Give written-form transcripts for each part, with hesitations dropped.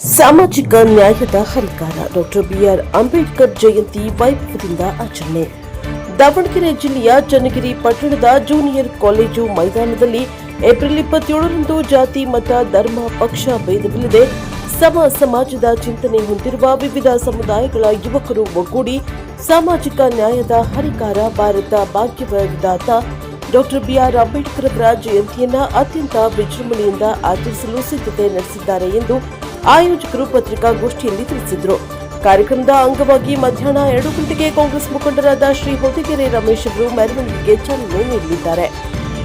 ಸಾಮಾಜಿಕ ನ್ಯಾಯದ ಹರಿಕಾರ ಡಾಕ್ಟರ್ ಬಿಆರ್ ಅಂಬೇಡ್ಕರ್ ಜಯಂತಿ ವೈಭವದಿಂದ ಆಚರಣೆ. ದಾವಣಗೆರೆ ಜಿಲ್ಲೆಯ ಚನ್ನಗಿರಿ ಪಟ್ಟಣದ ಜೂನಿಯರ್ ಕಾಲೇಜು ಮೈದಾನದಲ್ಲಿ ಏಪ್ರಿಲ್ 27ರಂದು ಜಾತಿ, ಮತ, ಧರ್ಮ, ಪಕ್ಷ ಭೇದವಿಲ್ಲದೆ ಸಮಾಜದ ಚಿಂತನೆ ಹೊಂದಿರುವ ವಿವಿಧ ಸಮುದಾಯಗಳ ಯುವಕರು ಒಗ್ಗೂಡಿ ಸಾಮಾಜಿಕ ನ್ಯಾಯದ ಹರಿಕಾರ ಭಾರತ ಭಾಗ್ಯದ ವಿಧಾತ ಡಾಕ್ಟರ್ ಬಿಆರ್ ಅಂಬೇಡ್ಕರ್ ಅವರ ಜಯಂತಿಯನ್ನು ಅತ್ಯಂತ ವಿಜೃಂಭಣೆಯಿಂದ ಆಚರಿಸಲು ಸಿದ್ಧತೆ ನಡೆಸಿದ್ದಾರೆ ಎಂದು ಆಯೋಜಕರು ಪತ್ರಿಕಾಗೋಷ್ಠಿಯಲ್ಲಿ ತಿಳಿಸಿದರು. ಕಾರ್ಯಕ್ರಮದ ಅಂಗವಾಗಿ ಮಧ್ಯಾಹ್ನ 2 ಗಂಟೆಗೆ ಕಾಂಗ್ರೆಸ್ ಮುಖಂಡರಾದ ಶ್ರೀ ಹೊದಿಗೆರೆ ರಮೇಶ್ ಅವರು ಮೆರವಣಿಗೆಗೆ ಚಾಲನೆ ನೀಡಲಿದ್ದಾರೆ.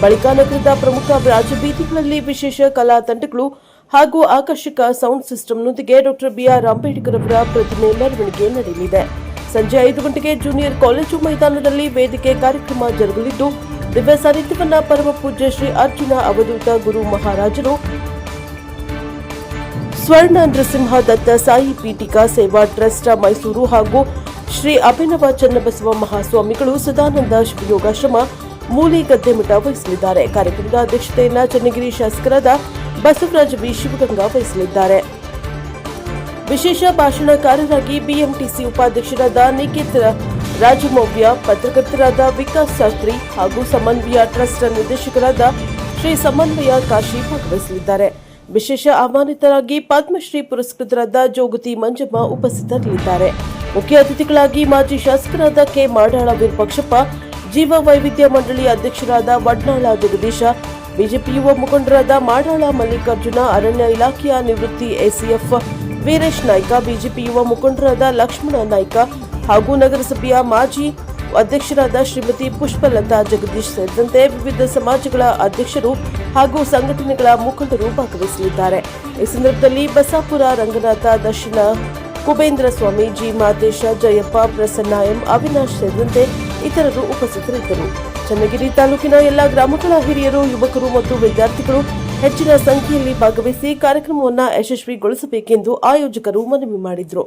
ಬಳಿಕ ನಗರದ ಪ್ರಮುಖ ರಾಜಬೀದಿಗಳಲ್ಲಿ ವಿಶೇಷ ಕಲಾ ತಂಡಗಳು ಹಾಗೂ ಆಕರ್ಷಕ ಸೌಂಡ್ ಸಿಸ್ಟಂನೊಂದಿಗೆ ಡಾಕ್ಟರ್ ಬಿಆರ್ ಅಂಬೇಡ್ಕರ್ ಅವರ ಪ್ರತಿಮೆ ಮೆರವಣಿಗೆ ನಡೆಯಲಿದೆ. ಸಂಜೆ 5 ಗಂಟೆಗೆ ಜೂನಿಯರ್ ಕಾಲೇಜು ಮೈದಾನದಲ್ಲಿ ವೇದಿಕೆ ಕಾರ್ಯಕ್ರಮ ಜರುಗಲಿದ್ದು, ದಿವ್ಯ ಸಾನ್ನಿಧ್ಯವನ್ನ ಪರಮ ಪೂಜ್ಯ ಶ್ರೀ ಅರ್ಜುನ ಅವಧೂತ ಗುರು ಮಹಾರಾಜರು, ಸ್ವರ್ಣ ನೃಸಿಂಹ ದತ್ತ ಸಾಯಿ ಪೀಠಿಕಾ ಸೇವಾ ಟ್ರಸ್ಟ್ ಮೈಸೂರು ಹಾಗೂ ಶ್ರೀ ಅಭಿನವ ಚನ್ನಬಸವ ಮಹಾಸ್ವಾಮಿಗಳು ಸದಾನಂದ ಶಿವಯೋಗಾಶ್ರಮ ಮೂಲಿಗದ್ದೆ ಮಠ ವಹಿಸಲಿದ್ದಾರೆ. ಕಾರ್ಯಕ್ರಮದ ಅಧ್ಯಕ್ಷತೆಯನ್ನು ಚನ್ನಗಿರಿ ಶಾಸಕರಾದ ಬಸವರಾಜ ವಿ ಶಿವಗಂಗಾ ವಹಿಸಲಿದ್ದಾರೆ. ವಿಶೇಷ ಭಾಷಣಕಾರರಾಗಿ ಬಿಎಂಟಿಸಿ ಉಪಾಧ್ಯಕ್ಷರಾದ ನಿಖಿತ್ ರಾಜಮೌವ್ಯ, ಪತ್ರಕರ್ತರಾದ ವಿಕಾಸ್ ಶಾಸ್ತ್ರಿ ಹಾಗೂ ಸಮನ್ವಯ ಟ್ರಸ್ಟ್ ನಿರ್ದೇಶಕರಾದ ಶ್ರೀ ಸಮನ್ವಯ ಕಾಶಿ ಭಾಗವಹಿಸಲಿದ್ದಾರೆ. ವಿಶೇಷ ಆಹ್ವಾನಿತರಾಗಿ ಪದ್ಮಶ್ರೀ ಪುರಸ್ಕೃತರಾದ ಜೋಗತಿ ಮಂಜಮ್ಮ ಉಪಸ್ಥಿತರಿರಲಿದ್ದಾರೆ. ಮುಖ್ಯ ಅತಿಥಿಗಳಾಗಿ ಮಾಜಿ ಶಾಸಕರಾದ ಕೆ ಮಾಡಾಳ ವಿರೂಪಾಕ್ಷಪ್ಪ, ಜೀವ ವೈವಿಧ್ಯ ಮಂಡಳಿ ಅಧ್ಯಕ್ಷರಾದ ವಡ್ನಾಳ ಜಗದೀಶ, ಬಿಜೆಪಿ ಯುವ ಮುಖಂಡರಾದ ಮಾಡಾಳ ಮಲ್ಲಿಕಾರ್ಜುನ, ಅರಣ್ಯ ಇಲಾಖೆಯ ನಿವೃತ್ತಿ ಎಸಿಎಫ್ ವೀರೇಶ್ ನಾಯ್ಕ, ಬಿಜೆಪಿ ಯುವ ಮುಖಂಡರಾದ ಲಕ್ಷ್ಮಣ ನಾಯ್ಕ ಹಾಗೂ ನಗರಸಭೆಯ ಮಾಜಿ ಅಧ್ಯಕ್ಷರಾದ ಶ್ರೀಮತಿ ಪುಷ್ಪಲತಾ ಜಗದೀಶ್ ಸೇರಿದಂತೆ ವಿವಿಧ ಸಮಾಜಗಳ ಅಧ್ಯಕ್ಷರು ಹಾಗೂ ಸಂಘಟನೆಗಳ ಮುಖಂಡರು ಭಾಗವಹಿಸಲಿದ್ದಾರೆ. ಈ ಸಂದರ್ಭದಲ್ಲಿ ಬಸಾಪುರ ರಂಗನಾಥ, ದರ್ಶನ ಕುಬೇಂದ್ರ ಸ್ವಾಮಿ, ಜಿ ಮಾತೇಶ, ಜಯಪ್ಪ, ಪ್ರಸನ್ನ ಎಂ, ಅವಿನಾಶ್ ಸೇರಿದಂತೆ ಇತರರು ಉಪಸ್ಥಿತರಿದ್ದರು. ಚನ್ನಗಿರಿ ತಾಲೂಕಿನ ಎಲ್ಲ ಗ್ರಾಮಗಳ ಹಿರಿಯರು, ಯುವಕರು ಮತ್ತು ವಿದ್ಯಾರ್ಥಿಗಳು ಹೆಚ್ಚಿನ ಸಂಖ್ಯೆಯಲ್ಲಿ ಭಾಗವಹಿಸಿ ಕಾರ್ಯಕ್ರಮವನ್ನು ಯಶಸ್ವಿಗೊಳಿಸಬೇಕೆಂದು ಆಯೋಜಕರು ಮನವಿ ಮಾಡಿದರು.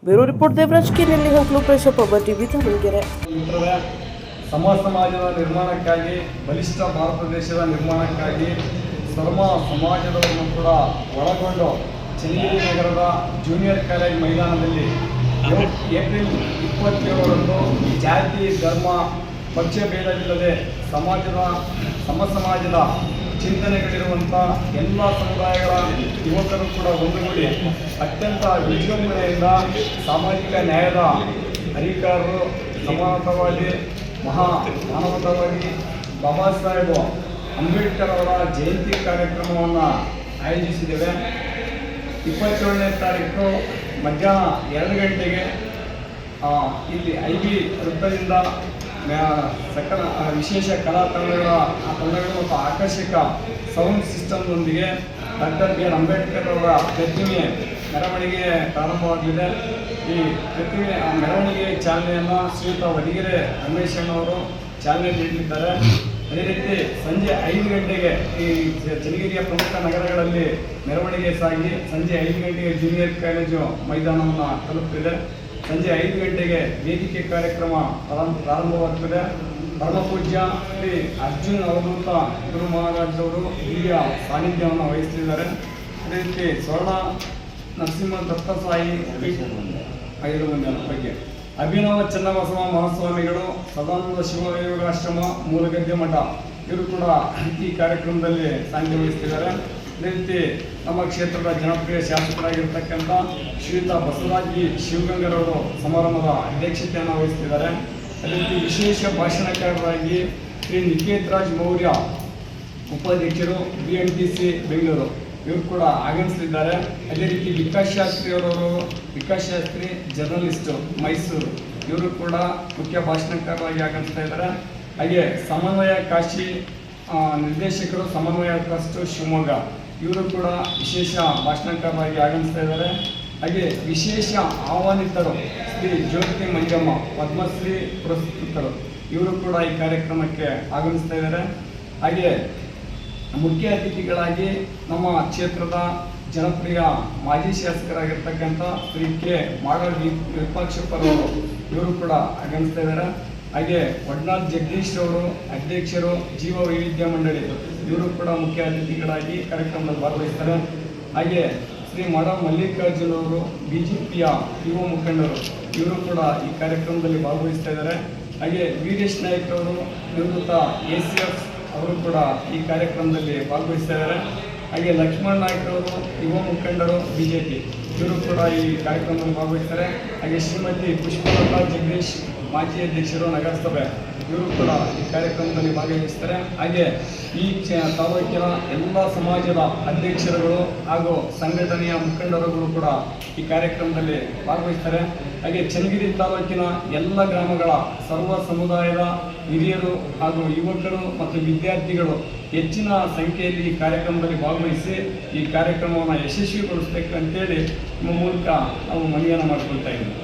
Bureau report Devaraj K Nellihanklu, press Power TV, Davanagere. ಸಮಾಜದ ನಿರ್ಮಾಣಕ್ಕಾಗಿ, ಬಲಿಷ್ಠ ಭಾರತ ದೇಶದ ನಿರ್ಮಾಣಕ್ಕಾಗಿ ಸರ್ವ ಸಮಾಜದವರನ್ನು ಕೂಡ ಒಳಗೊಂಡು ಚನ್ನಗಿರಿ ನಗರದ ಜೂನಿಯರ್ ಕಾಲೇಜ್ ಮೈದಾನದಲ್ಲಿ ಏಪ್ರಿಲ್ 27ರಂದು ಜಾತಿ, ಧರ್ಮ, ಪಕ್ಷ ಭೇದವಿಲ್ಲದೆ ಸಮಾಜದ ಚಿಂತನೆಗಳಿರುವಂಥ ಎಲ್ಲ ಸಮುದಾಯಗಳ ಯುವಕರು ಕೂಡ ಒಂದುಗೂಡಿ ಅತ್ಯಂತ ವಿಜೃಂಭಣೆಯಿಂದ ಸಾಮಾಜಿಕ ನ್ಯಾಯದ ಹರಿಕಾರರು, ಸಮಾನತಾವಾದಿ, ಮಾನವತಾವಾದಿ ಬಾಬಾ ಸಾಹೇಬ್ ಅಂಬೇಡ್ಕರ್ ಅವರ ಜಯಂತಿ ಕಾರ್ಯಕ್ರಮವನ್ನು ಆಯೋಜಿಸಿದ್ದೇವೆ. 27ನೇ ತಾರೀಕು ಮಧ್ಯಾಹ್ನ 2 ಗಂಟೆಗೆ ಇಲ್ಲಿ ಐಬಿ ವೃತ್ತದಿಂದ ಸಕಲ ವಿಶೇಷ ಕಲಾ ತಂಡಗಳು ಮತ್ತು ಆಕರ್ಷಕ ಸೌಂಡ್ ಸಿಸ್ಟಮ್ನೊಂದಿಗೆ ಡಾಕ್ಟರ್ ಬಿ ಆರ್ ಅಂಬೇಡ್ಕರ್ ಅವರ ಪ್ರತಿಮೆ ಮೆರವಣಿಗೆ ಪ್ರಾರಂಭವಾಗಲಿದೆ. ಈ ಪ್ರತಿಮೆ ಮೆರವಣಿಗೆ ಚಾಲನೆಯನ್ನು ಶ್ರೀಯುತ ಹೊದಿಗೆರೆ ರಮೇಶ್ ಅವರು ಚಾಲನೆ ನೀಡಲಿದ್ದಾರೆ. ಅದೇ ರೀತಿ ಸಂಜೆ 5 ಗಂಟೆಗೆ ಈ ಚನ್ನಗಿರಿಯ ಪ್ರಮುಖ ನಗರಗಳಲ್ಲಿ ಮೆರವಣಿಗೆ ಸಾಗಿ ಸಂಜೆ 5 ಗಂಟೆಗೆ ಜೂನಿಯರ್ ಕಾಲೇಜು ಮೈದಾನವನ್ನು ತಲುಪುತ್ತಿದೆ. ಸಂಜೆ 5 ಗಂಟೆಗೆ ವೇದಿಕೆ ಕಾರ್ಯಕ್ರಮ ಪ್ರಾರಂಭವಾಗುತ್ತದೆ. ಪರಮ ಪೂಜ್ಯ ಶ್ರೀ ಅರ್ಜುನ್ ಅವಧೂತ ಗುರು ಮಹಾರಾಜವರು ಹಿರಿಯ ಸಾನ್ನಿಧ್ಯವನ್ನು ವಹಿಸಲಿದ್ದಾರೆ. ಅದೇ ರೀತಿ ಸ್ವರ್ಣ ನರಸಿಂಹ ದತ್ತ ಸಾಯಿ ಬಗ್ಗೆ ಅಭಿನವ ಚನ್ನಬಸವ ಮಹಾಸ್ವಾಮಿಗಳು, ಸದಾನಂದ ಶಿವಯೋಗಾಶ್ರಮ ಮೂಲಗದ್ದೆ ಮಠ ಇವರು ಕೂಡ ಈ ಕಾರ್ಯಕ್ರಮದಲ್ಲಿ ಸಾನ್ನಿಧ್ಯ ವಹಿಸ್ತಿದ್ದಾರೆ. ಅದೇ ರೀತಿ ನಮ್ಮ ಕ್ಷೇತ್ರದ ಜನಪ್ರಿಯ ಶಾಸಕರಾಗಿರ್ತಕ್ಕಂಥ ಶ್ರೀಯುತ ಬಸವರಾಜ ವಿ ಶಿವಗಂಗರವರು ಸಮಾರಂಭದ ಅಧ್ಯಕ್ಷತೆಯನ್ನು ವಹಿಸ್ತಿದ್ದಾರೆ. ಅದೇ ರೀತಿ ವಿಶೇಷ ಭಾಷಣಕಾರರಾಗಿ ಶ್ರೀ ನಿಖಿತ್ ರಾಜ್ ಮೌರ್ಯ, ಉಪಾಧ್ಯಕ್ಷರು, ಬಿಎಂಟಿಸಿ ಬೆಂಗಳೂರು ಇವರು ಕೂಡ ಆಗಮಿಸಲಿದ್ದಾರೆ. ಅದೇ ರೀತಿ ವಿಕಾಸ್ ಶಾಸ್ತ್ರಿ ಜರ್ನಲಿಸ್ಟು ಮೈಸೂರು ಇವರು ಕೂಡ ಮುಖ್ಯ ಭಾಷಣಕಾರರಾಗಿ ಆಗಮಿಸ್ತಾ ಇದ್ದಾರೆ. ಹಾಗೆ ಸಮನ್ವಯ ಕಾಶಿ ನಿರ್ದೇಶಕರು, ಸಮನ್ವಯ ಟ್ರಸ್ಟ್ ಶಿವಮೊಗ್ಗ ಇವರು ಕೂಡ ವಿಶೇಷ ಭಾಷಣಕಾರರಾಗಿ ಆಗಮಿಸ್ತಾ ಇದ್ದಾರೆ. ಹಾಗೆ ವಿಶೇಷ ಆಹ್ವಾನಿತರು ಶ್ರೀ ಜ್ಯೋತಿ ಮಂಜಮ್ಮ, ಪದ್ಮಶ್ರೀ ಪುರಸ್ಕೃತರು ಇವರು ಕೂಡ ಈ ಕಾರ್ಯಕ್ರಮಕ್ಕೆ ಆಗಮಿಸ್ತಾ ಇದ್ದಾರೆ. ಹಾಗೆ ಮುಖ್ಯ ಅತಿಥಿಗಳಾಗಿ ನಮ್ಮ ಕ್ಷೇತ್ರದ ಜನಪ್ರಿಯ ಮಾಜಿ ಶಾಸಕರಾಗಿರ್ತಕ್ಕಂಥ ಶ್ರೀ ಕೆ ಮಾಡಾಳ ವಿರೂಪಾಕ್ಷಪ್ಪರವರು ಇವರು ಕೂಡ ಆಗಮಿಸ್ತಾ ಇದ್ದಾರೆ. ಹಾಗೆ ವಡ್ನಾಳ ಜಗದೀಶ್ ಅವರು ಅಧ್ಯಕ್ಷರು, ಜೀವ ವೈವಿಧ್ಯ ಮಂಡಳಿ ಇವರು ಕೂಡ ಮುಖ್ಯ ಅತಿಥಿಗಳಾಗಿ ಕಾರ್ಯಕ್ರಮದಲ್ಲಿ ಭಾಗವಹಿಸ್ತಾರೆ. ಹಾಗೆ ಶ್ರೀ ಮಡ ಮಲ್ಲಿಕಾರ್ಜುನ್ ಅವರು BJPಯ ಯುವ ಮುಖಂಡರು, ಇವರು ಕೂಡ ಈ ಕಾರ್ಯಕ್ರಮದಲ್ಲಿ ಭಾಗವಹಿಸ್ತಾ ಇದ್ದಾರೆ. ಹಾಗೆ ವೀರೇಶ್ ನಾಯ್ಕ್ ಅವರು ನಿವೃತ್ತ ACF ಅವರು ಕೂಡ ಈ ಕಾರ್ಯಕ್ರಮದಲ್ಲಿ ಭಾಗವಹಿಸ್ತಾ ಇದ್ದಾರೆ. ಹಾಗೆ ಲಕ್ಷ್ಮಣ್ ನಾಯ್ಕ್ ಅವರು ಯುವ ಮುಖಂಡರು BJP, ಇವರು ಕೂಡ ಈ ಕಾರ್ಯಕ್ರಮದಲ್ಲಿ ಭಾಗವಹಿಸ್ತಾರೆ. ಹಾಗೆ ಶ್ರೀಮತಿ ಪುಷ್ಪಲತಾ ಜಗದೀಶ್ ಮಾಜಿ ಅಧ್ಯಕ್ಷರು ನಗರಸಭೆ, ಇವರು ಕೂಡ ಈ ಕಾರ್ಯಕ್ರಮದಲ್ಲಿ ಭಾಗವಹಿಸ್ತಾರೆ. ಹಾಗೆ ಈ ತಾಲೂಕಿನ ಎಲ್ಲ ಸಮಾಜದ ಅಧ್ಯಕ್ಷರುಗಳು ಹಾಗೂ ಸಂಘಟನೆಯ ಮುಖಂಡರುಗಳು ಕೂಡ ಈ ಕಾರ್ಯಕ್ರಮದಲ್ಲಿ ಭಾಗವಹಿಸ್ತಾರೆ. ಹಾಗೆ ಚನ್ನಗಿರಿ ತಾಲೂಕಿನ ಎಲ್ಲ ಗ್ರಾಮಗಳ ಸರ್ವ ಸಮುದಾಯದ ಹಿರಿಯರು ಹಾಗೂ ಯುವಕರು ಮತ್ತು ವಿದ್ಯಾರ್ಥಿಗಳು ಹೆಚ್ಚಿನ ಸಂಖ್ಯೆಯಲ್ಲಿ ಈ ಕಾರ್ಯಕ್ರಮದಲ್ಲಿ ಭಾಗವಹಿಸಿ ಈ ಕಾರ್ಯಕ್ರಮವನ್ನು ಯಶಸ್ವಿಗೊಳಿಸಬೇಕು ಅಂತೇಳಿ ನಿಮ್ಮ ಮೂಲಕ ನಾವು ಮನವಿಯನ್ನು ಮಾಡಿಕೊಳ್ತಾ ಇದ್ದೀವಿ.